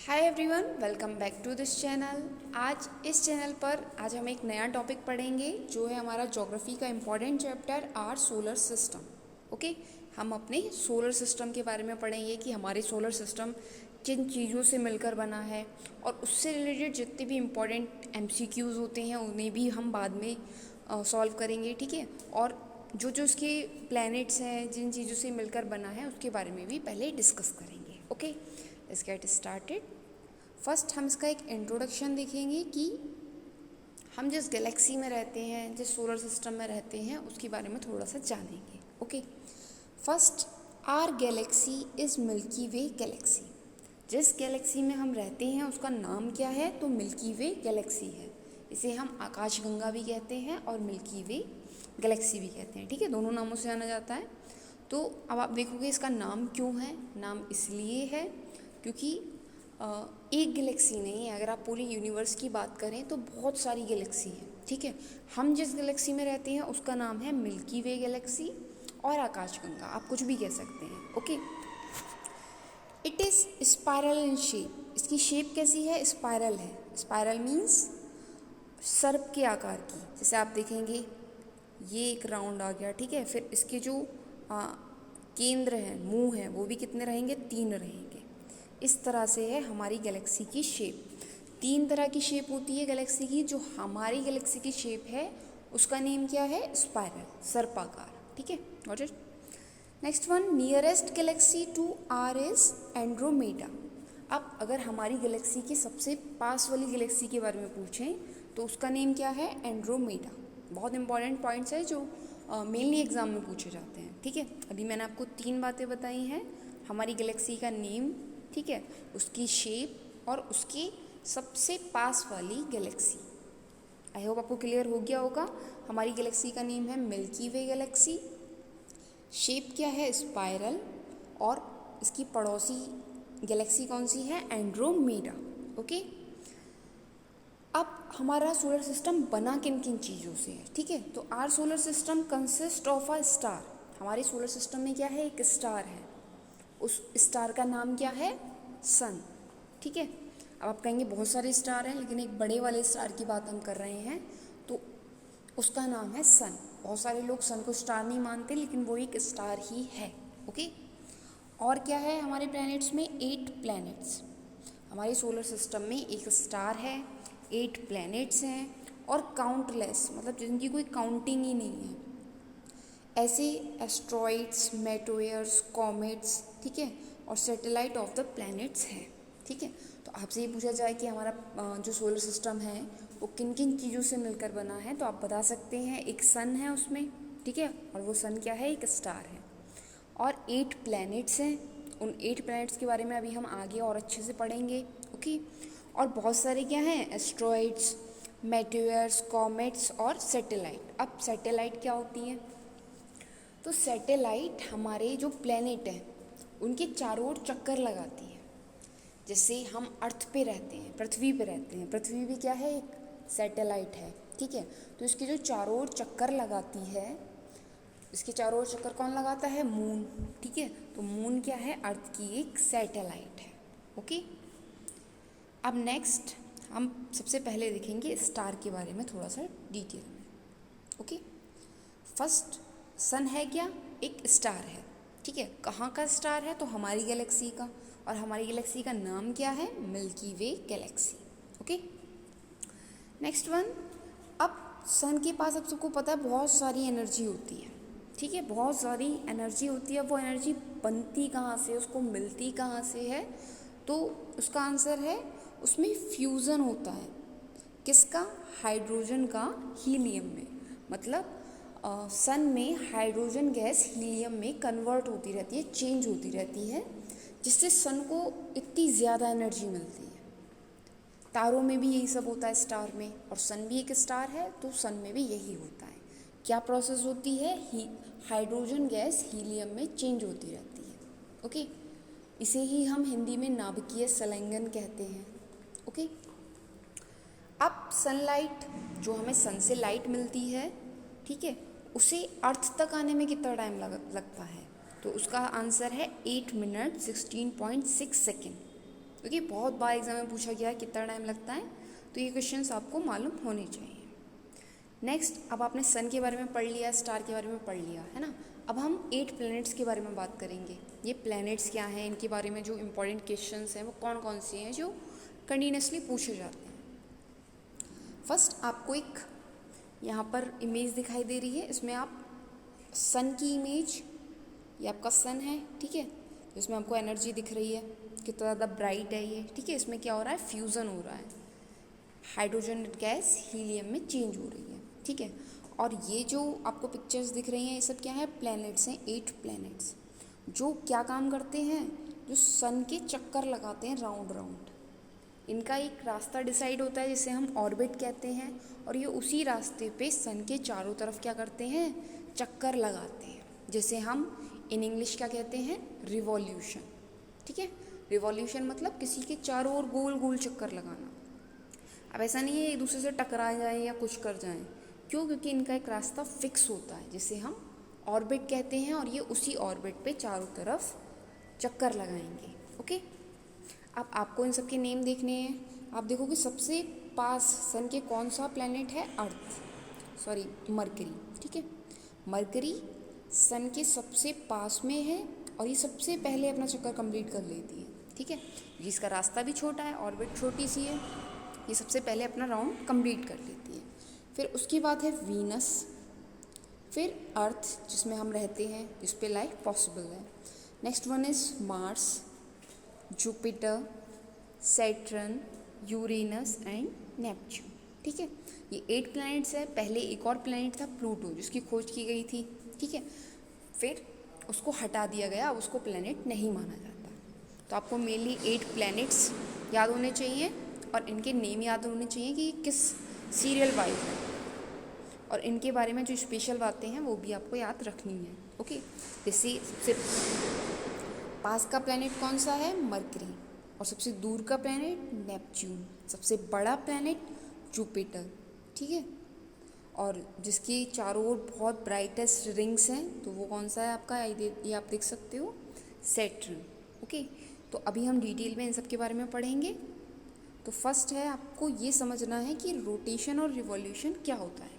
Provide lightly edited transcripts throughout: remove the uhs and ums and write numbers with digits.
Hi everyone, welcome back to this channel. आज इस channel पर हम एक नया टॉपिक पढ़ेंगे जो है हमारा ज्योग्राफी का important chapter our solar system. Okay, हम अपने सोलर सिस्टम के बारे में पढ़ेंगे कि हमारे सोलर सिस्टम किन चीज़ों से मिलकर बना है और उससे रिलेटेड जितने भी इम्पॉर्टेंट एमसीक्यूज़ होते हैं उन्हें भी हम बाद में सॉल्व करेंगे। ठीक है, और जो जो उसके प्लैनेट्स हैं जिन चीज़ों से मिलकर बना है उसके बारे में भी पहले डिस्कस करेंगे। Okay, let's get started. First हम इसका एक इंट्रोडक्शन देखेंगे कि हम जिस गैलेक्सी में रहते हैं, जिस सोलर सिस्टम में रहते हैं, उसके बारे में थोड़ा सा जानेंगे। Okay, first our galaxy is Milky Way galaxy. जिस गैलेक्सी में हम रहते हैं उसका नाम क्या है? तो मिल्की वे गैलेक्सी है। इसे हम आकाशगंगा भी कहते हैं और मिल्की वे गैलेक्सी भी कहते हैं। ठीक है, दोनों नामों से जाना जाता है। तो अब आप देखोगे इसका नाम क्यों है। नाम इसलिए है क्योंकि एक गैलेक्सी नहीं है, अगर आप पूरी यूनिवर्स की बात करें तो बहुत सारी गैलेक्सी हैं। ठीक है, हम जिस गैलेक्सी में रहते हैं उसका नाम है मिल्की वे गैलेक्सी और आकाशगंगा, आप कुछ भी कह सकते हैं। Okay, it is spiral in shape. इसकी शेप कैसी है? स्पायरल है। स्पायरल मीन्स सर्प के आकार की। जैसे आप देखेंगे ये एक राउंड आ गया। ठीक है, फिर इसके जो केंद्र हैं, मुंह हैं, वो भी कितने रहेंगे? 3 रहेंगे। इस तरह से है हमारी गैलेक्सी की शेप। 3 तरह की शेप होती है गैलेक्सी की। जो हमारी गैलेक्सी की शेप है उसका नेम क्या है? स्पाइरल, सर्पाकार। ठीक है, got it. Next one, nearest galaxy to our is Andromeda. अब अगर हमारी गैलेक्सी के सबसे पास वाली गैलेक्सी के बारे में पूछें तो उसका नेम क्या है? एंड्रोमेडा। बहुत इंपॉर्टेंट पॉइंट्स है जो मेनली एग्जाम में पूछे जाते हैं। ठीक है, अभी मैंने आपको 3 बातें बताई हैं। हमारी गैलेक्सी का नेम, ठीक है, उसकी शेप और उसकी सबसे पास वाली गैलेक्सी। आई होप आपको क्लियर हो गया होगा। हमारी गैलेक्सी का नेम है मिल्की वे गैलेक्सी, शेप क्या है? स्पाइरल, और इसकी पड़ोसी गैलेक्सी कौन सी है? एंड्रोमेडा। ओके, अब हमारा सोलर सिस्टम बना किन किन चीज़ों से है? ठीक है, तो our solar system consist of a star. हमारे सोलर सिस्टम में क्या है? एक स्टार है। उस स्टार का नाम क्या है? सन। ठीक है, अब आप कहेंगे बहुत सारे स्टार हैं, लेकिन एक बड़े वाले स्टार की बात हम कर रहे हैं तो उसका नाम है सन। बहुत सारे लोग सन को स्टार नहीं मानते, लेकिन वो एक स्टार ही है। ओके, और क्या है हमारे प्लैनेट्स में? 8 प्लैनेट्स। हमारे सोलर सिस्टम में एक स्टार है, 8 प्लैनेट्स हैं और काउंटलेस, मतलब जिनकी कोई काउंटिंग ही नहीं है, ऐसे एस्ट्रॉइड्स, मेटोयर्स, कॉमेट्स, ठीक है, और सैटेलाइट ऑफ द प्लैनेट्स हैं। ठीक है, तो आपसे ये पूछा जाए कि हमारा जो सोलर सिस्टम है वो किन किन चीज़ों से मिलकर बना है, तो आप बता सकते हैं एक सन है उसमें। ठीक है, और वो सन क्या है? एक स्टार है। और 8 प्लैनेट्स हैं। उन 8 प्लैनेट्स के बारे में अभी हम आगे और अच्छे से पढ़ेंगे। ओके, और बहुत सारे क्या हैं? एस्ट्रॉइड्स, मेटोयर्स, कॉमेट्स और सैटेलाइट। अब सैटेलाइट क्या होती हैं? तो सैटेलाइट हमारे जो प्लैनेट हैं उनके चारों ओर चक्कर लगाती है। जैसे हम अर्थ पे रहते हैं, पृथ्वी पे रहते हैं, पृथ्वी भी क्या है? एक सैटेलाइट है। ठीक है, तो इसके जो चारों ओर चक्कर लगाती है, इसके चारों ओर चक्कर कौन लगाता है? मून। ठीक है, तो मून क्या है? अर्थ की एक सैटेलाइट है। ओके, अब नेक्स्ट हम सबसे पहले देखेंगे स्टार के बारे में थोड़ा सा डिटेल में। ओके, फर्स्ट सन है क्या? एक स्टार है। ठीक है, कहाँ का स्टार है? तो हमारी गैलेक्सी का, और हमारी गैलेक्सी का नाम क्या है? Milky Way Galaxy. Okay, next one, अब सन के पास, आप सबको पता है, बहुत सारी एनर्जी होती है। ठीक है, बहुत सारी एनर्जी होती है। वो एनर्जी बनती कहाँ से, उसको मिलती कहाँ से है? तो उसका आंसर है उसमें फ्यूज़न होता है। किसका? हाइड्रोजन का हीलियम में। मतलब सन में हाइड्रोजन गैस हीलियम में कन्वर्ट होती रहती है, चेंज होती रहती है, जिससे सन को इतनी ज़्यादा एनर्जी मिलती है। तारों में भी यही सब होता है, स्टार में, और सन भी एक स्टार है तो सन में भी यही होता है। क्या प्रोसेस होती है? हाइड्रोजन गैस हीलियम में चेंज होती रहती है। ओके, इसे ही हम हिंदी में नाभिकीय संलयन कहते हैं। ओके, अब सनलाइट, जो हमें सन से लाइट मिलती है, ठीक है, उसे अर्थ तक आने में कितना टाइम लगता है? तो उसका आंसर है 8 मिनट 16.6 सेकेंड। ओके, बहुत बार एग्जाम में पूछा गया है कितना टाइम लगता है, तो ये क्वेश्चंस आपको मालूम होने चाहिए। नेक्स्ट, अब आपने सन के बारे में पढ़ लिया, स्टार के बारे में पढ़ लिया है ना। अब हम 8 प्लैनेट्स के बारे में बात करेंगे। ये प्लैनेट्स क्या हैं, इनके बारे में जो इंपॉर्टेंट क्वेश्चंस हैं वो कौन कौन से हैं जो कंटिन्यूसली पूछे जाते हैं। फर्स्ट आपको एक यहाँ पर इमेज दिखाई दे रही है, इसमें आप सन की इमेज, ये आपका सन है, ठीक है। इसमें आपको एनर्जी दिख रही है, कितना ज़्यादा ब्राइट है ये, ठीक है। इसमें क्या हो रहा है, फ्यूज़न हो रहा है, हाइड्रोजन गैस हीलियम में चेंज हो रही है, ठीक है। और ये जो आपको पिक्चर्स दिख रही हैं ये सब क्या है, प्लैनेट्स हैं, 8 प्लैनेट्स जो क्या काम करते हैं, जो सन के चक्कर लगाते हैं राउंड राउंड। इनका एक रास्ता डिसाइड होता है जिसे हम ऑर्बिट कहते हैं, और ये उसी रास्ते पे सन के चारों तरफ क्या करते हैं, चक्कर लगाते हैं, जिसे हम इन इंग्लिश क्या कहते हैं, रिवॉल्यूशन, ठीक है। रिवॉल्यूशन मतलब किसी के चारों ओर गोल गोल चक्कर लगाना। अब ऐसा नहीं है एक दूसरे से टकरा जाएं या कुछ कर जाएं, क्यों, क्योंकि इनका एक रास्ता फिक्स होता है जिसे हम ऑर्बिट कहते हैं, और ये उसी ऑर्बिट पे चारों तरफ चक्कर लगाएंगे, ओके। अब आपको इन सब के नेम देखने हैं। आप देखो कि सबसे पास सन के कौन सा प्लैनेट है, मरकरी, ठीक है। मरकरी सन के सबसे पास में है और ये सबसे पहले अपना चक्कर कंप्लीट कर लेती है, ठीक है। जिसका रास्ता भी छोटा है, ऑर्बिट छोटी सी है, ये सबसे पहले अपना राउंड कंप्लीट कर लेती है। फिर उसके बाद है वीनस, फिर अर्थ जिसमें हम रहते हैं, जिस पे लाइफ पॉसिबल है। Next one is Mars, Jupiter, Saturn, Uranus and Neptune, ठीक है। ये 8 प्लैनेट्स है। पहले एक और प्लैनेट था प्लूटो, जिसकी खोज की गई थी, ठीक है। फिर उसको हटा दिया गया, अब उसको प्लैनेट नहीं माना जाता। तो आपको मेनली 8 प्लैनेट्स याद होने चाहिए और इनके नेम याद होने चाहिए कि किस सीरियल वाइज है, और इनके बारे में जो स्पेशल बातें हैं वो भी आपको याद रखनी है, ओके। जैसे सबसे पास का प्लैनेट कौन सा है, मरकरी, और सबसे दूर का प्लैनेट नेपच्यून, सबसे बड़ा प्लैनेट जुपिटर, ठीक है। और जिसकी चारों ओर बहुत ब्राइटेस्ट रिंग्स हैं, तो वो कौन सा है आपका, ये आप देख सकते हो, सैटर्न, ओके। तो अभी हम डिटेल में इन सब के बारे में पढ़ेंगे। तो फर्स्ट है, आपको ये समझना है कि रोटेशन और रिवॉल्यूशन क्या होता है,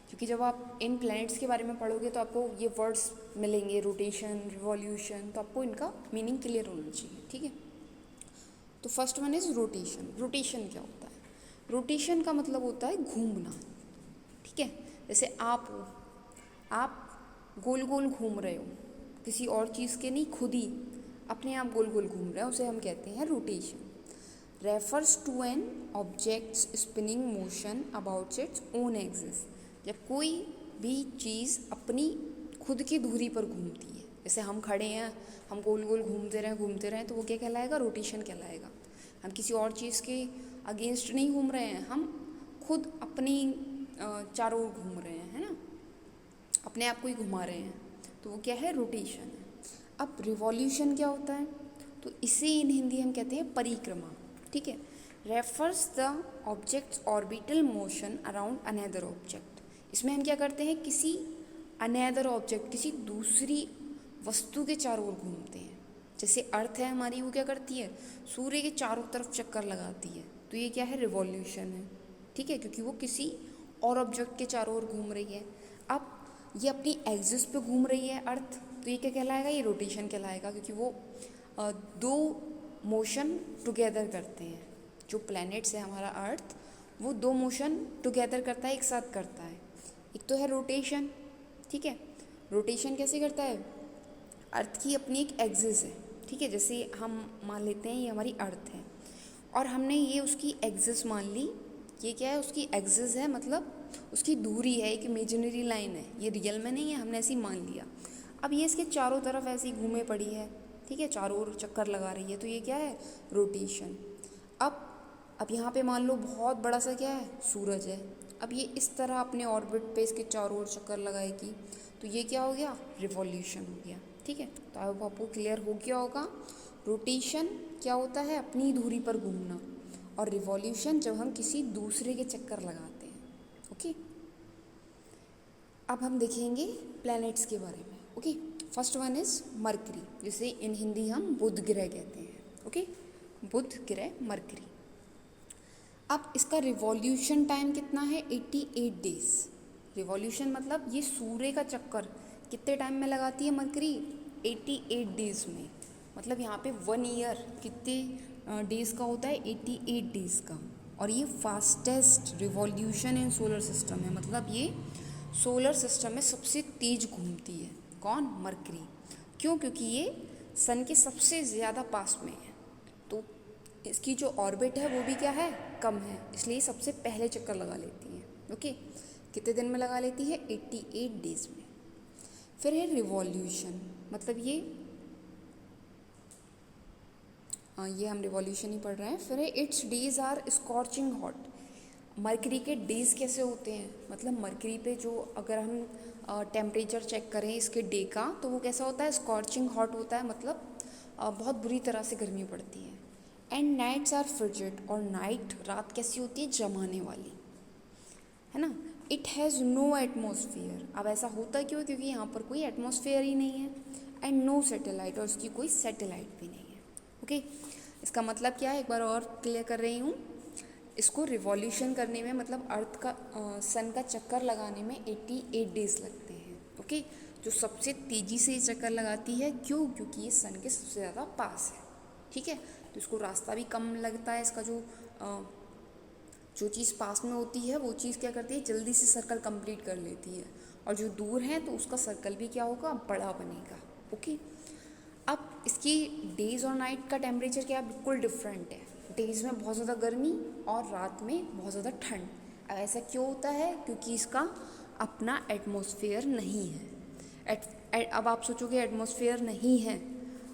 क्योंकि जब आप इन प्लैनेट्स के बारे में पढ़ोगे तो आपको ये वर्ड्स मिलेंगे, रोटेशन, रिवॉल्यूशन, तो आपको इनका मीनिंग क्लियर होना चाहिए, ठीक है। तो first one is rotation. Rotation क्या होता है, रोटेशन का मतलब होता है घूमना, ठीक है। जैसे आप हो, आप गोल गोल घूम रहे हो, किसी और चीज़ के नहीं, खुद ही अपने आप गोल गोल घूम रहे हो, उसे हम कहते हैं rotation. Refers to an object's spinning motion about its own axis, जब कोई भी चीज़ अपनी खुद की धुरी पर घूमती है, जैसे हम खड़े हैं, हम गोल गोल घूमते रहें, तो वो क्या कहलाएगा, रोटेशन कहलाएगा। हम किसी और चीज़ के अगेंस्ट नहीं घूम रहे हैं, हम खुद अपनी चारों ओर घूम रहे हैं, है ना, अपने आप को ही घुमा रहे हैं, तो वो क्या है, रोटेशन है। अब रिवॉल्यूशन क्या होता है, तो इसे इन हिंदी हम कहते हैं परिक्रमा, ठीक है। Refers the objects orbital motion around another object, इसमें हम क्या करते हैं, किसी अनदर ऑब्जेक्ट, किसी दूसरी वस्तु के चारों ओर घूमते हैं। जैसे अर्थ है हमारी, वो क्या करती है, सूर्य के चारों तरफ चक्कर लगाती है, तो ये क्या है, रिवॉल्यूशन है, ठीक है, क्योंकि वो किसी और ऑब्जेक्ट के चारों ओर घूम रही है। अब ये अपनी एक्सिस पे घूम रही है अर्थ, तो ये क्या कहलाएगा, ये रोटेशन कहलाएगा, क्योंकि वो दो मोशन टुगेदर करते हैं। जो प्लैनेट्स है हमारा अर्थ, वो 2 मोशन टुगेदर करता है, एक साथ करता है। एक तो है रोटेशन, ठीक है। रोटेशन कैसे करता है, अर्थ की अपनी एक एक्सिस है, ठीक है। जैसे हम मान लेते हैं ये हमारी अर्थ है, और हमने ये उसकी एक्सिस मान ली, ये क्या है, उसकी एक्सिस है, मतलब उसकी दूरी है, एक इमेजिनरी लाइन है, ये रियल में नहीं है, हमने ऐसे ही मान लिया। अब ये इसके चारों तरफ ऐसी घूमे पड़ी है, ठीक है, चारों ओर चक्कर लगा रही है, तो ये क्या है, रोटेशन। अब यहाँ पे मान लो बहुत बड़ा सा क्या है, सूरज है, अब ये इस तरह अपने ऑर्बिट पे इसके चारों ओर चक्कर लगाएगी, तो ये क्या हो गया, रिवॉल्यूशन हो गया, ठीक है। तो आई होप आपको क्लियर हो गया होगा। रोटेशन क्या होता है, अपनी धुरी पर घूमना, और रिवॉल्यूशन जब हम किसी दूसरे के चक्कर लगाते हैं, ओके। अब हम देखेंगे प्लैनेट्स के बारे में, okay. First one is mercury, जिसे इन हिंदी हम बुध ग्रह कहते हैं, ओके। बुध ग्रह मरकरी। अब इसका रिवॉल्यूशन टाइम कितना है? 88 डेज। रिवॉल्यूशन मतलब ये सूर्य का चक्कर कितने टाइम में लगाती है मरकरी? 88 डेज में। मतलब यहाँ पे 1 ईयर कितने डेज का होता है? 88 डेज का। और ये fastest revolution in solar system है, मतलब ये सोलर सिस्टम में सबसे तेज घूमती है। कौन? मरकरी। क्यों? क्योंकि ये सन के सबसे ज़्यादा पास में है, तो इसकी जो ऑर्बिट है वो भी क्या है? कम है, इसलिए सबसे पहले चक्कर लगा लेती है। ओके, कितने दिन में लगा लेती है? 88 डेज में। फिर है रिवॉल्यूशन, मतलब ये हम रिवॉल्यूशन ही पढ़ रहे हैं। फिर है its days are scorching hot. Mercury के डेज कैसे होते हैं? मतलब मरकरी पे जो अगर हम टेम्परेचर चेक करें इसके डे का, तो वो कैसा होता है? स्कॉर्चिंग हॉट होता है, मतलब बहुत बुरी तरह से गर्मी पड़ती है। एंड नाइट्स आर फ्रिजिड, और नाइट रात कैसी होती है? जमाने वाली, है ना। It has no atmosphere. अब ऐसा होता क्यों? क्योंकि यहाँ पर कोई एटमॉस्फेयर ही नहीं है। एंड नो सैटेलाइट, और उसकी कोई सैटेलाइट भी नहीं है। ओके, इसका मतलब क्या है? एक बार और क्लियर कर रही हूँ। इसको रिवॉल्यूशन करने में, मतलब अर्थ का सन का चक्कर लगाने में 88 डेज लगते हैं। ओके, जो सबसे तेज़ी से ये चक्कर लगाती है। क्यों? क्योंकि ये सन के सबसे ज़्यादा पास है। ठीक है, तो इसको रास्ता भी कम लगता है। इसका जो चीज़ पास में होती है वो चीज़ क्या करती है? जल्दी से सर्कल कंप्लीट कर लेती है, और जो दूर है तो उसका सर्कल भी क्या होगा? बड़ा बनेगा। ओके, अब इसकी डेज और नाइट का टेम्परेचर क्या है? बिल्कुल डिफरेंट है। डेज में बहुत ज़्यादा गर्मी और रात में बहुत ज़्यादा ठंड। अब ऐसा क्यों होता है? क्योंकि इसका अपना एटमॉस्फेयर नहीं है। अब आप सोचोगे एटमॉस्फेयर नहीं है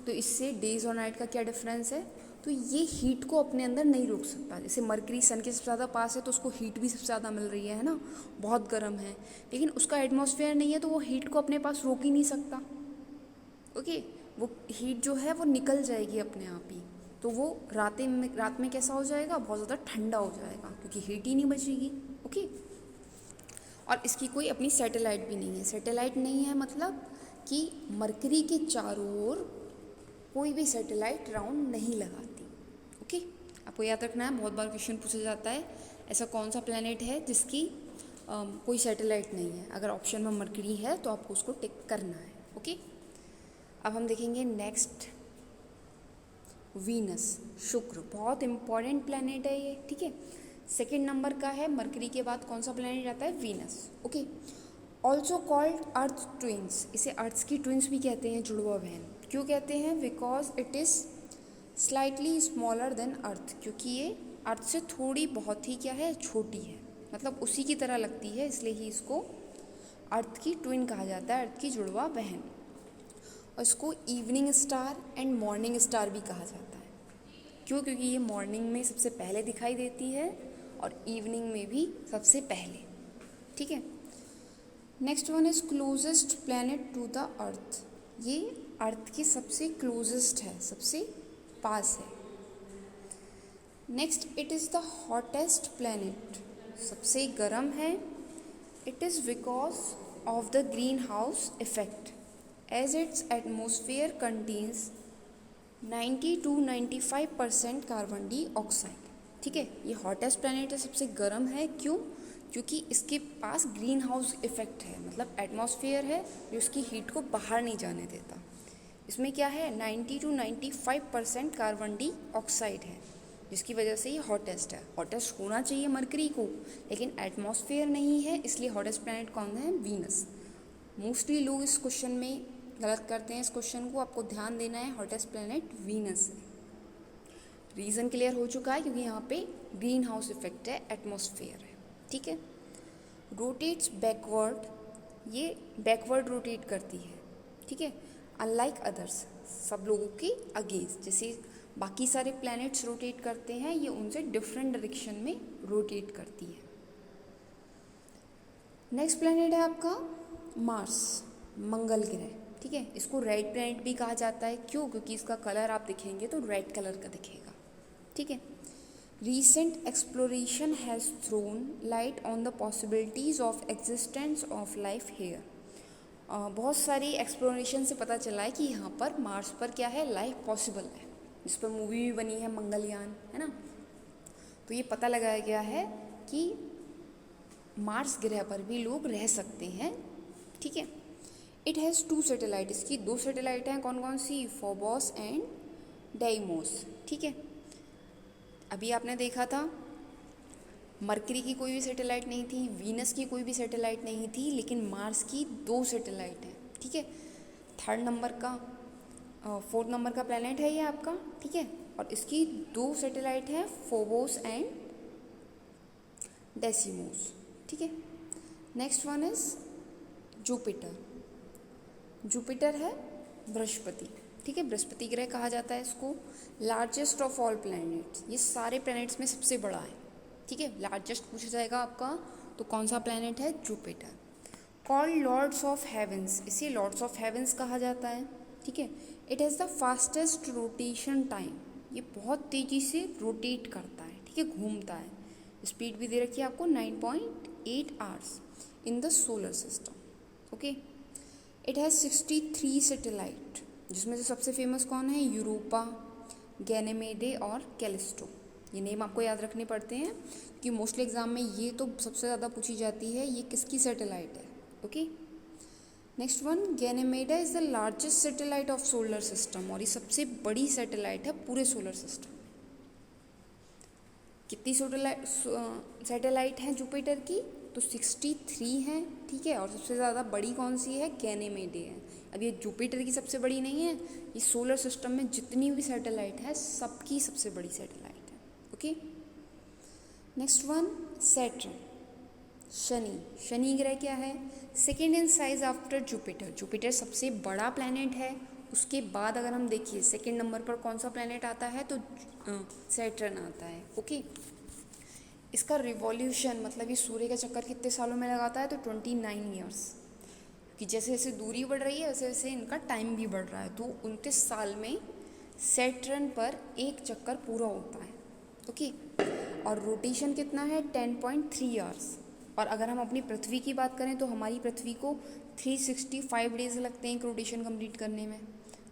तो इससे डेज और नाइट का क्या डिफरेंस है? तो ये हीट को अपने अंदर नहीं रोक सकता। जैसे मरकरी सन के सबसे ज़्यादा पास है तो उसको हीट भी सबसे ज़्यादा मिल रही है ना, बहुत गर्म है, लेकिन उसका एटमॉस्फेयर नहीं है तो वो हीट को अपने पास रोक ही नहीं सकता। ओके, वो हीट जो है वो निकल जाएगी अपने आप ही, तो वो रात में कैसा हो जाएगा? बहुत ज़्यादा ठंडा हो जाएगा, क्योंकि हीट ही नहीं बचेगी। ओके, और इसकी कोई अपनी सैटेलाइट भी नहीं है। सैटेलाइट नहीं है मतलब कि मरकरी के चारों ओर कोई भी सैटेलाइट राउंड नहीं लगाती। ओके, आपको याद रखना है, बहुत बार क्वेश्चन पूछा जाता है ऐसा कौन सा प्लैनेट है जिसकी कोई सैटेलाइट नहीं है। अगर ऑप्शन में मरकरी है तो आपको उसको टिक करना है। ओके, अब हम देखेंगे नेक्स्ट वीनस, शुक्र। बहुत इंपॉर्टेंट प्लैनेट है ये। ठीक है, सेकेंड नंबर का है। मरकरी के बाद कौन सा प्लैनेट आता है? वीनस। ओके, ऑल्सो कॉल्ड अर्थ ट्विंस। इसे अर्थ की ट्विंस भी कहते हैं, जुड़वा बहन। क्यों कहते हैं? Because it is slightly smaller than earth, क्योंकि ये अर्थ से थोड़ी बहुत ही क्या है? छोटी है, मतलब उसी की तरह लगती है, इसलिए ही इसको अर्थ की ट्विन कहा जाता है, अर्थ की जुड़वा बहन। और इसको evening star and morning star भी कहा जाता है। क्यों? क्योंकि ये मॉर्निंग में सबसे पहले दिखाई देती है और इवनिंग में भी सबसे पहले। ठीक है, next one is closest planet to the earth. ये अर्थ के सबसे क्लोजेस्ट है, सबसे पास है। Next, it is the hottest planet, सबसे गर्म है। It is because of the greenhouse effect, as its atmosphere contains 90 to 95% carbon dioxide. ठीक है, ये हॉटेस्ट प्लैनेट है, सबसे गर्म है। क्यों? क्योंकि इसके पास ग्रीन हाउस इफेक्ट है, मतलब एटमॉस्फेयर है जो इसकी हीट को बाहर नहीं जाने देता। इसमें क्या है? 90 to 95% कार्बन डाइऑक्साइड है, जिसकी वजह से ये हॉटेस्ट है। हॉटेस्ट होना चाहिए मरकरी को, लेकिन एटमॉस्फेयर नहीं है, इसलिए हॉटेस्ट प्लैनेट कौन है? वीनस। मोस्टली लोग इस क्वेश्चन में गलत करते हैं। इस क्वेश्चन को आपको ध्यान देना है, हॉटेस्ट प्लैनेट वीनस है। रीज़न क्लियर हो चुका है, क्योंकि यहाँ पे ग्रीन हाउस इफेक्ट है, एटमॉस्फेयर है। ठीक है, रोटेट्स बैकवर्ड, ये बैकवर्ड रोटेट करती है। ठीक है, अनलाइक अदर्स, सब लोगों के अगेंस्ट। जैसे बाकी सारे प्लैनेट्स रोटेट करते हैं, ये उनसे डिफरेंट डायरेक्शन में रोटेट करती है। नेक्स्ट प्लैनेट है आपका मार्स, मंगल ग्रह। ठीक है, इसको रेड प्लैनेट भी कहा जाता है। क्यों? क्योंकि इसका कलर आप दिखेंगे तो रेड कलर का दिखेगा। ठीक है, recent exploration has thrown light on the possibilities of existence of life hair. बहुत सारी एक्सप्लोरेशन से पता चला है कि यहाँ पर मार्स पर क्या है? लाइफ पॉसिबल है। जिस पर मूवी भी बनी है मंगलयान, है ना। तो ये पता लगाया गया है कि मार्स ग्रह पर भी लोग रह सकते हैं, ठीक है। इट हैज़ 2 सैटेलाइट, इसकी 2 सैटेलाइट हैं, कौन कौन सी, फोबोस एंड डेइमोस, ठीक है। अभी आपने देखा था मरकरी की कोई भी सैटेलाइट नहीं थी, वीनस की कोई भी सैटेलाइट नहीं थी, लेकिन मार्स की 2 सैटेलाइट हैं, ठीक है। 4th नंबर का प्लैनेट है ये आपका, ठीक है। और इसकी 2 सैटेलाइट हैं, फोबोस एंड डेसिमोस, ठीक है। Next one is Jupiter. Jupiter है बृहस्पति, ठीक है। बृहस्पति ग्रह कहा जाता है इसको। लार्जेस्ट ऑफ ऑल प्लैनेट्स, ये सारे प्लैनेट्स में सबसे बड़ा है, ठीक है। लार्जेस्ट पूछा जाएगा आपका तो कौन सा प्लैनेट है, Jupiter. Called lords of heavens, इसे लॉर्ड्स ऑफ हेवेंस कहा जाता है, ठीक है। It has the fastest rotation time, ये बहुत तेज़ी से रोटेट करता है, ठीक है, घूमता है। स्पीड भी दे रखी है आपको 9.8 hours in the solar system, okay. It has 63 satellite, जिसमें से सबसे फेमस कौन है, यूरोपा, गैनेमेडे और कैलिस्टो। ये नेम आपको याद रखने पड़ते हैं क्योंकि मोस्टली एग्जाम में ये तो सबसे ज़्यादा पूछी जाती है, ये किसकी सैटेलाइट है, okay. Next one, Ganymede is the largest satellite of solar system, और ये सबसे बड़ी सैटेलाइट है पूरे सोलर सिस्टम। कितनी सैटेलाइट हैं जुपिटर की, तो 63 हैं, ठीक है। और सबसे ज़्यादा बड़ी कौन सी है, गैनेमेडे है। अब ये जुपिटर की सबसे बड़ी नहीं है, ये सोलर सिस्टम में जितनी भी सैटेलाइट है सबकी सबसे बड़ी सैटेलाइट है, okay. Next one, Saturn, Shani. Shani ग्रह क्या है, second in size after Jupiter. Jupiter सबसे बड़ा प्लैनेट है, उसके बाद अगर हम देखिए सेकेंड नंबर पर कौन सा प्लैनेट आता है, तो सैटर्न आता है, ओके। इसका रिवॉल्यूशन मतलब ये सूर्य का चक्कर कितने सालों में लगाता है, तो 29 ईयर्स, कि जैसे जैसे दूरी बढ़ रही है वैसे वैसे इनका टाइम भी बढ़ रहा है। तो 29 साल में सैटर्न पर एक चक्कर पूरा होता है, ओके। और रोटेशन कितना है, 10.3 आवर्स। और अगर हम अपनी पृथ्वी की बात करें तो हमारी पृथ्वी को 365 डेज लगते हैं एक रोटेशन कंप्लीट करने में,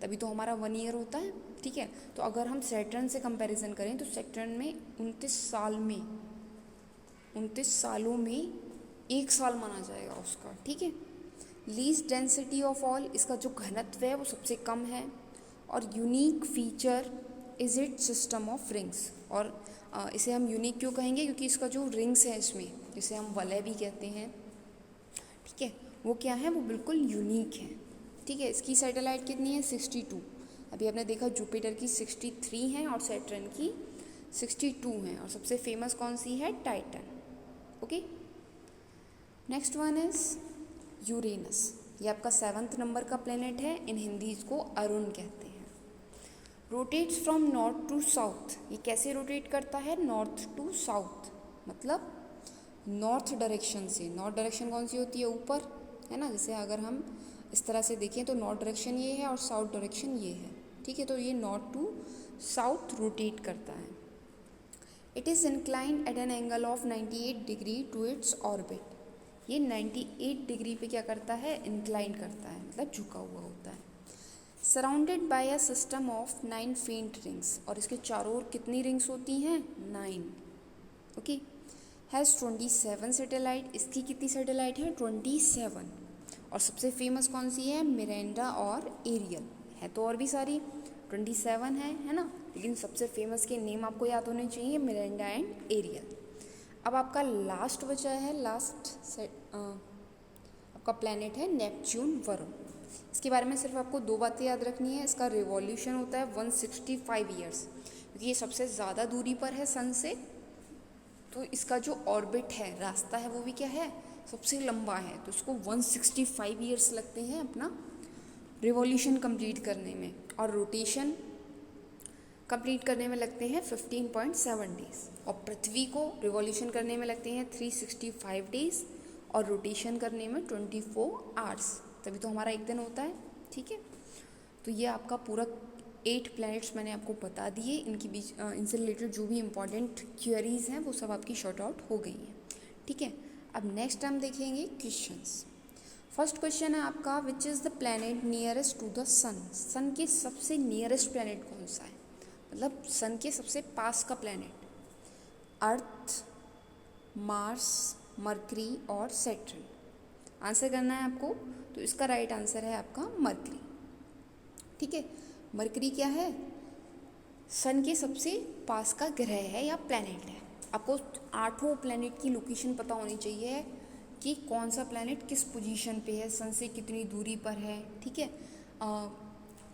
तभी तो हमारा 1 ईयर होता है, ठीक है। तो अगर हम सैटर्न से कंपैरिजन करें तो सैटर्न में 29 सालों में 1 साल माना जाएगा उसका, ठीक है। लीस्ट डेंसिटी ऑफ ऑल, इसका जो घनत्व है वो सबसे कम है। और unique feature is it system of rings, और इसे हम यूनिक क्यों कहेंगे, क्योंकि इसका जो रिंग्स है इसमें, जिसे हम वलय भी कहते हैं, ठीक है, वो क्या है, वो बिल्कुल यूनिक है, ठीक है। इसकी सैटेलाइट कितनी है, 62। अभी आपने देखा जुपिटर की 63 हैं और सैटर्न की 62 हैं। और सबसे फेमस कौन सी है, Titan, okay. Next one is Uranus, ये आपका 7th नंबर का प्लेनेट है, इन हिंदी इसको अरुण कहते हैं। Rotates from north to south, ये कैसे रोटेट करता है, नॉर्थ टू साउथ, मतलब नॉर्थ डायरेक्शन से। नॉर्थ डायरेक्शन कौन सी होती है, ऊपर, है ना। जैसे अगर हम इस तरह से देखें तो नॉर्थ डायरेक्शन ये है और साउथ डायरेक्शन ये है, ठीक है। तो ये नॉर्थ टू साउथ रोटेट करता है। It is inclined at an angle of 98 degree to its orbit, ये 98 डिग्री पे क्या करता है, इंक्लाइन करता है, मतलब झुका हुआ होता है। Surrounded by a system of 9 फेंट रिंग्स, और इसके चारों ओर कितनी रिंग्स होती हैं, 9, ओके। हैज़ 27 सैटेलाइट, इसकी कितनी सैटेलाइट है, 27। और सबसे फेमस कौन सी है, मिरांडा और एरियल, है तो और भी सारी, 27 है ना, लेकिन सबसे फेमस के नेम आपको याद होने चाहिए, मिरांडा एंड एरियल। अब आपका लास्ट बचा है, आपका प्लैनेट है नेपच्यून, वरुण। इसके बारे में सिर्फ आपको 2 बातें याद रखनी है। इसका रिवॉल्यूशन होता है 165 ईयर्स, क्योंकि ये सबसे ज़्यादा दूरी पर है सन से, तो इसका जो ऑर्बिट है, रास्ता है, वो भी क्या है, सबसे लंबा है। तो इसको 165 ईयर्स लगते हैं अपना रिवॉल्यूशन कंप्लीट करने में, और रोटेशन कंप्लीट करने में लगते हैं 15.7 डेज। और पृथ्वी को रिवॉल्यूशन करने में लगते हैं 365 डेज, और रोटेशन करने में 24 आवर्स, तभी तो हमारा एक दिन होता है, ठीक है। तो ये आपका पूरा 8 प्लैनेट्स मैंने आपको बता दिए, इनकी बीच इनसे रिलेटेड जो भी इंपॉर्टेंट क्वेरीज हैं वो सब आपकी शॉर्ट आउट हो गई हैं, ठीक है। अब नेक्स्ट हम देखेंगे क्वेश्चंस। फर्स्ट क्वेश्चन है आपका, which is the planet nearest to the sun, sun के सबसे नियरेस्ट प्लैनेट कौन सा है। मतलब सन के सबसे पास का प्लैनेट, अर्थ, मार्स, मरकरी और सैटर्न। आंसर करना है आपको, तो इसका राइट आंसर है आपका मरकरी। ठीक है, मरकरी क्या है? सन के सबसे पास का ग्रह है या प्लैनेट है। आपको 8 प्लैनेट की लोकेशन पता होनी चाहिए कि कौन सा प्लैनेट किस पोजीशन पे है, सन से कितनी दूरी पर है। ठीक है,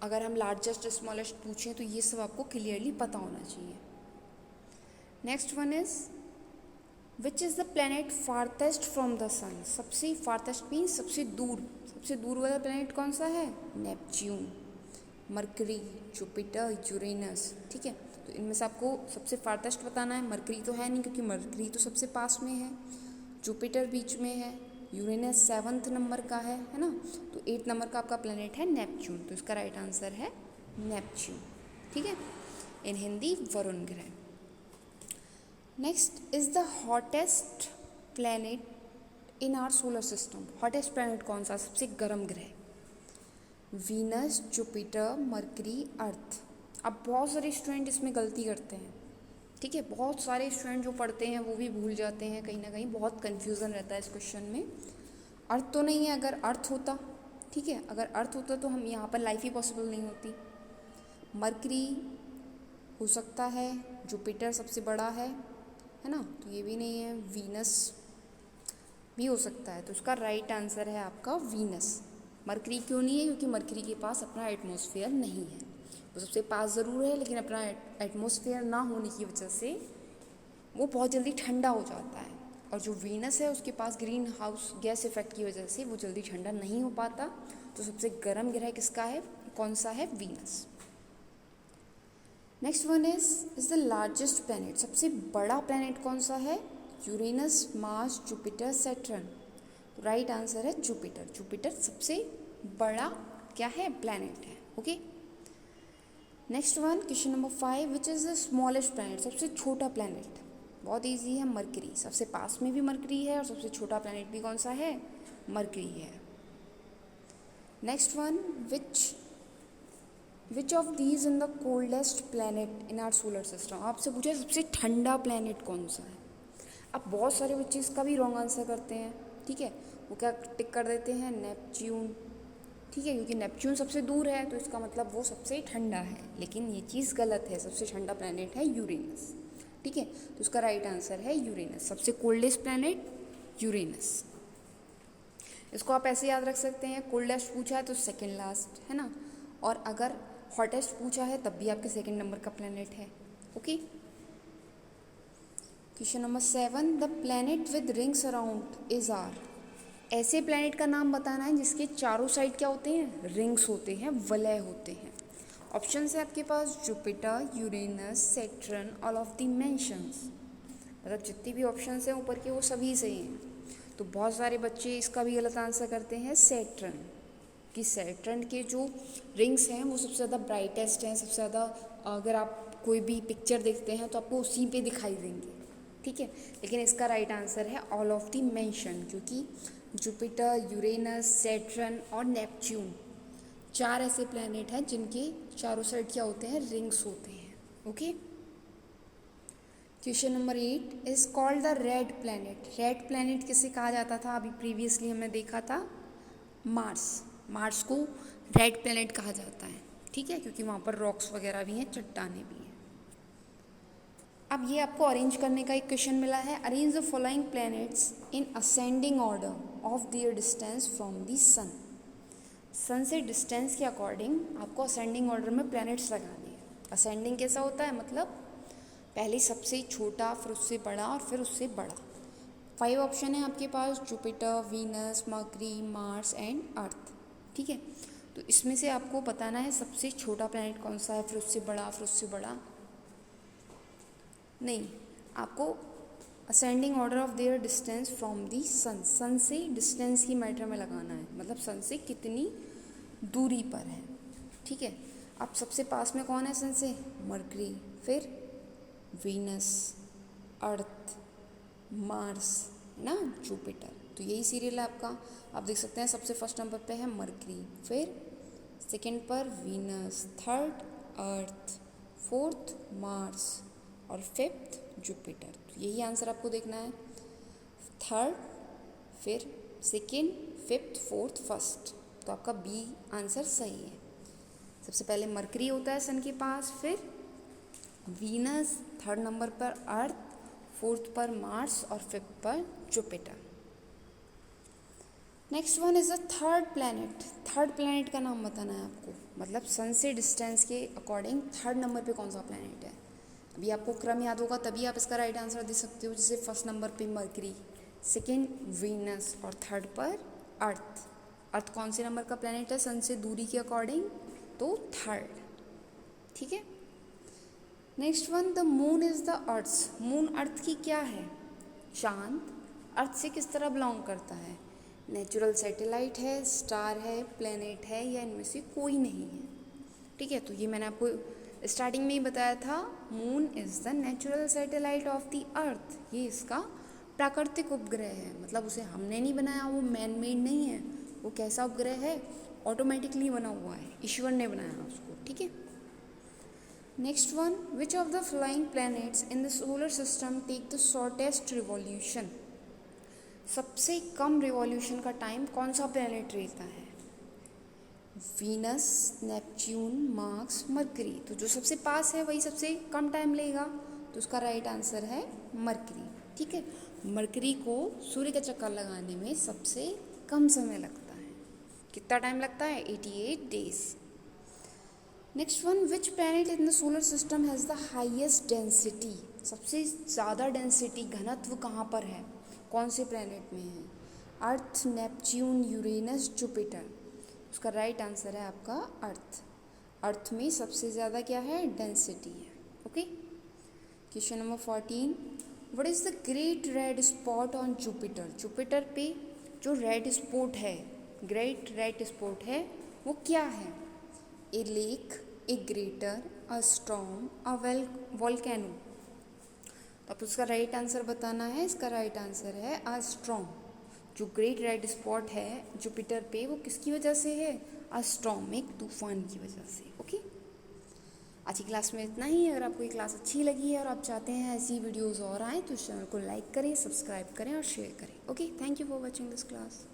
अगर हम लार्जेस्ट स्मॉलेस्ट पूछें तो ये सब आपको क्लियरली पता होना चाहिए। Next one is which is the planet farthest from the sun. सबसे फारथेस्ट मीन्स सबसे दूर वाला प्लैनेट कौन सा है? Neptune, mercury, Jupiter, Uranus. ठीक है, तो इनमें से आपको सबसे फारथेस्ट बताना है। मरकरी तो है नहीं क्योंकि मरकरी तो सबसे पास में है, जुपिटर बीच में है, यूरेनस 7th नंबर का है ना। तो 8th नंबर का आपका प्लैनेट है नेपच्यून, तो इसका राइट आंसर है नेपच्यून। ठीक है, इन हिंदी वरुण ग्रह। Next is the hottest planet in our solar system. Hottest planet कौन सा, सबसे गर्म ग्रह? Venus, Jupiter, Mercury, earth. अब बहुत सारे स्टूडेंट इसमें गलती करते हैं। ठीक है, बहुत सारे स्टूडेंट जो पढ़ते हैं वो भी भूल जाते हैं, कहीं ना कहीं बहुत कन्फ्यूज़न रहता है इस क्वेश्चन में। अर्थ तो नहीं है, अगर अर्थ होता, ठीक है, अगर अर्थ होता तो हम यहाँ पर लाइफ ही पॉसिबल नहीं होती। मरकरी हो सकता है, जुपिटर सबसे बड़ा है ना, तो ये भी नहीं है। वीनस भी हो सकता है, तो उसका राइट आंसर है आपका वीनस। मरकरी क्यों नहीं है? क्योंकि मरकरी के पास अपना एटमॉस्फेयर नहीं है। वो सबसे पास ज़रूर है लेकिन अपना एटमॉस्फेयर ना होने की वजह से वो बहुत जल्दी ठंडा हो जाता है। और जो वीनस है उसके पास ग्रीन हाउस गैस इफेक्ट की वजह से वो जल्दी ठंडा नहीं हो पाता। तो सबसे गर्म ग्रह किसका है, कौन सा है? Venus. Next one is the largest planet. सबसे बड़ा प्लैनेट कौन सा है? Uranus, Mars, Jupiter, Saturn. Right answer है जुपिटर। जुपिटर सबसे बड़ा क्या है? प्लैनेट है। Okay, next one, question number 5, which is the smallest planet. सबसे छोटा प्लैनेट बहुत इजी है, मरकरी। सबसे पास में भी मरकरी है और सबसे छोटा प्लैनेट भी कौन सा है? मरकरी है। Next one, which of these in the coldest planet in our solar system. आपसे पूछा सबसे ठंडा प्लैनेट कौन सा है। अब बहुत सारे बच्चे इसका भी रॉन्ग आंसर करते हैं। ठीक है, वो क्या टिक कर देते हैं? नेपच्यून। ठीक है, क्योंकि नेपच्यून सबसे दूर है तो इसका मतलब वो सबसे ठंडा है, लेकिन ये चीज़ गलत है। सबसे ठंडा प्लैनेट है यूरेनस। ठीक है, तो उसका राइट आंसर है यूरेनस। सबसे कोल्डेस्ट प्लैनेट यूरेनस। इसको आप ऐसे याद रख सकते हैं, कोल्डेस्ट पूछा है तो सेकेंड लास्ट है ना, और अगर हॉटेस्ट पूछा है तब भी आपके सेकेंड नंबर का प्लैनेट है। Okay, question number 7, the planet with rings around is are. ऐसे प्लैनेट का नाम बताना है जिसके चारों साइड क्या होते हैं? रिंग्स होते हैं, वलय होते हैं। ऑप्शन है आपके पास Jupiter, Uranus, Saturn, all of the mentions. मतलब जितनी भी ऑप्शन हैं ऊपर के वो सभी सही हैं। तो बहुत सारे बच्चे इसका भी गलत आंसर करते हैं सैटर्न, कि सैटर्न के जो रिंग्स हैं वो सबसे ज़्यादा ब्राइटेस्ट हैं, सबसे ज़्यादा। अगर आप कोई भी पिक्चर देखते हैं तो आपको उसी पे दिखाई देंगे। ठीक है, लेकिन इसका राइट आंसर है ऑल ऑफ द मेंशन, क्योंकि जुपिटर, यूरेनस, सैटर्न और नेपच्यून 4 ऐसे प्लैनेट हैं जिनके चारों साइड क्या होते हैं? रिंग्स होते हैं। Okay, question number 8 is called the red planet. Red planet किसे कहा जाता था? अभी प्रीवियसली हमने देखा था मार्स। मार्स को रेड प्लैनेट कहा जाता है। ठीक है, क्योंकि वहाँ पर रॉक्स वगैरह भी हैं, चट्टानें भी हैं। अब ये आपको अरेंज करने का एक क्वेश्चन मिला है, arrange the following planets in ascending order of their distance from the sun. Sun से डिस्टेंस के अकॉर्डिंग आपको असेंडिंग ऑर्डर में प्लैनेट्स लगाने हैं। असेंडिंग कैसा होता है? मतलब पहले सबसे छोटा, फिर उससे बड़ा और फिर उससे बड़ा। 5 ऑप्शन है आपके पास, Jupiter, Venus, Mercury, Mars and Earth. ठीक है, तो इसमें से आपको बताना है सबसे छोटा प्लैनेट कौन सा है, फिर उससे बड़ा, फिर उससे बड़ा नहीं, आपको ascending order of their distance from the sun. Sun से डिस्टेंस की मैटर में लगाना है, मतलब सन से कितनी दूरी पर है। ठीक है, अब सबसे पास में कौन है सन से? मरकरी, फिर वीनस, अर्थ, मार्स ना, जुपिटर। तो यही सीरियल है आपका। आप देख सकते हैं सबसे फर्स्ट नंबर पे है मरकरी, फिर सेकंड पर वीनस, थर्ड अर्थ, फोर्थ मार्स और फिफ्थ जुपिटर। तो यही आंसर आपको देखना है, थर्ड, फिर सेकेंड, फिफ्थ, फोर्थ, फर्स्ट। तो आपका बी आंसर सही है। सबसे पहले मरकरी होता है सन के पास, फिर वीनस, थर्ड नंबर पर अर्थ, फोर्थ पर मार्स और फिफ्थ पर Jupiter. Next one is the third planet. Third planet का नाम बताना है आपको, मतलब सन से डिस्टेंस के अकॉर्डिंग थर्ड नंबर पे कौन सा प्लैनेट है। अभी आपको क्रम याद होगा तभी आप इसका राइट आंसर दे सकते हो। जैसे फर्स्ट नंबर पे मरकरी, सेकेंड वीनस और थर्ड पर अर्थ। अर्थ कौन से नंबर का प्लैनेट है सन से दूरी के अकॉर्डिंग, तो थर्ड। ठीक है। Next one, the moon is the earth. Moon earth की क्या है, चांद। अर्थ से किस तरह बिलोंग करता है, नेचुरल सैटेलाइट है, स्टार है, प्लेनेट है, या इनमें से कोई नहीं है। ठीक है, तो ये मैंने आपको स्टार्टिंग में ही बताया था, moon is the natural satellite of the earth. ये इसका प्राकृतिक उपग्रह है, मतलब उसे हमने नहीं बनाया, वो मैन मेड नहीं है। वो कैसा उपग्रह है, ऑटोमेटिकली बना हुआ है, ईश्वर ने बनाया उसको। ठीक है। Next one, which of the flying planets in the solar system take the shortest revolution. सबसे कम रिवॉल्यूशन का टाइम कौन सा प्लैनेट लेता है, वीनस, नेपच्यून, मार्स, मरकरी। तो जो सबसे पास है वही सबसे कम टाइम लेगा, तो उसका राइट आंसर है मरकरी। ठीक है, मरकरी को सूर्य का चक्कर लगाने में सबसे कम समय लगता है। कितना टाइम लगता है, 88 days. Next one, which planet in the solar system has the highest density. सबसे ज़्यादा डेंसिटी, घनत्व कहाँ पर है, कौन से प्लैनेट में है, अर्थ, नेपच्यून, यूरेनस, जुपिटर। उसका राइट आंसर है आपका अर्थ। अर्थ में सबसे ज़्यादा क्या है, डेंसिटी है। Okay. Question number 14, what is the great red spot on Jupiter. Jupiter पे जो रेड स्पॉट है, ग्रेट रेड स्पॉट है, वो क्या है, ए लेक, ए ग्रेटर, अ स्टॉर्म, अ वोल्केनो। तो आप उसका राइट आंसर बताना है। इसका राइट आंसर है अ स्टॉर्म। जो ग्रेट रेड स्पॉट है जुपिटर पे, वो किसकी वजह से है, अ स्टॉर्म, एक तूफान की वजह से। ओके। आज की क्लास में इतना ही। अगर आपको ये क्लास अच्छी लगी है और आप चाहते हैं ऐसी वीडियोस और आएँ तो इस चैनल को लाइक करें, सब्सक्राइब करें और शेयर करें। Okay, thank you for watching this class.